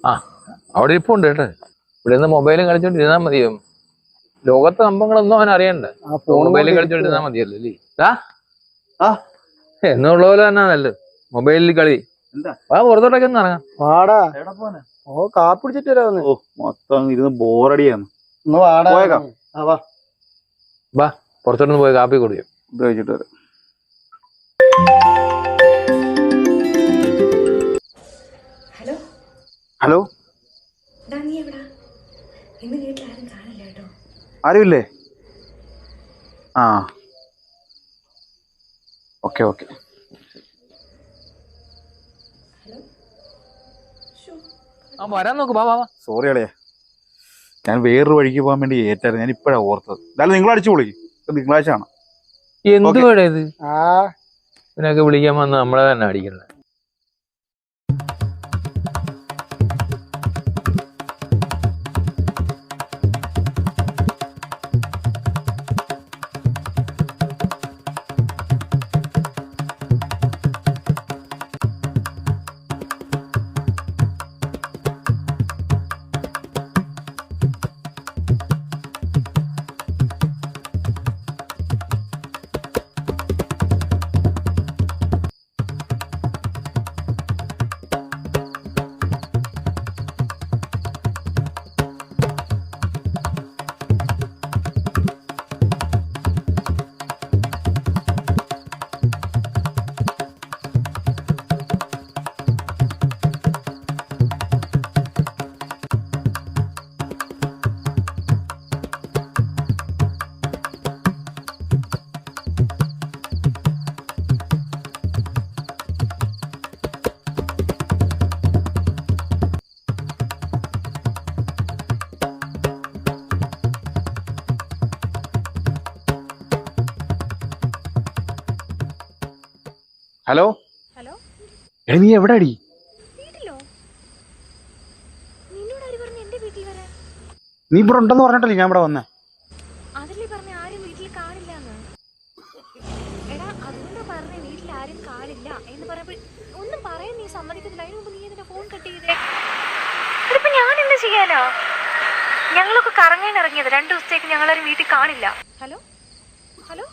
ആ അവിടെ ഇരിപ്പുണ്ട് കേട്ടോ. ഇവിടെ നിന്ന് മൊബൈലും കളിച്ചോണ്ടിരുന്നാ മതിയോ? ലോകത്തെ സംഭവങ്ങളൊന്നും അവൻ അറിയണ്ടേ. മൊബൈലിൽ കളിച്ചോണ്ടിരുന്നാ മതിയല്ലോ അല്ലേ? എന്നുള്ള പോലെ തന്നെ നല്ലത് മൊബൈലിൽ കളി. പുറത്തോട്ടൊക്കെ ഒന്ന് ഇറങ്ങാം. വാടാ കാപ്പി പിടിച്ചിട്ട് വരാന്ന്. മൊത്തം ഇരുന്ന് ബോറടിയാണ്. വാ പുറത്തോട്ടൊന്ന് പോയി കാപ്പി കുടിക്കും. ഇത് കഴിച്ചിട്ട് വരാം. ഹലോ ഹലോ, നീ എവിടാ? ഇന്ന് വീട്ടിൽ ആരും കാണില്ല കേട്ടോ. ആരുമില്ലേ? ആ ഓക്കെ ഓക്കെ. വരാൻ നോക്ക്. വാ വാ. സോറി അളിയാ, ഞാൻ വേറൊരു വഴിക്ക് പോകാൻ വേണ്ടി ഏറ്റായിരുന്നു. ഞാൻ ഇപ്പോഴാണ് ഓർത്തത്. എന്തായാലും നിങ്ങൾ അടിച്ചു വിളിക്കും, തിങ്കളാഴ്ച ആണ്. എന്ത് വേട ഇത്? ഇതിനൊക്കെ വിളിക്കാൻ വന്ന് നമ്മളെ തന്നെ അടിക്കുന്നത്. ഹലോ ഹലോ, നീ എവിടെ അടി? വീട്ടിലോ? നിന്നോട് ആര് പറഞ്ഞു എന്റെ വീട്ടിൽ വരാൻ? നീ ഇവിടെ ഉണ്ടെന്ന് പറഞ്ഞിട്ടല്ലേ ഞാൻ ഇവിടെ വന്നേ. അതല്ലേ പറഞ്ഞ ആരും വീട്ടിൽ കാണില്ല എന്ന്. എടാ അതുകൊണ്ടാ പറഞ്ഞ വീട്ടിൽ ആരും കാണില്ല എന്ന് പറയുമ്പോൾ ഒന്നും പറയാൻ നീ സമ്മതിക്കത്തില്ല. അതിന് മുമ്പ് നീ ഇതിന്റെ ഫോൺ കട്ട് ചെയ്തേ. അതിപ്പോ ഞാൻ എന്താ ചെയ്യാനോ? ഞങ്ങളൊക്കെ കറങ്ങാൻ ഇറങ്ങിയത് 2 ദിവസത്തേക്ക് ഞങ്ങളാരും വീട്ടിൽ കാണില്ല. Hello hello.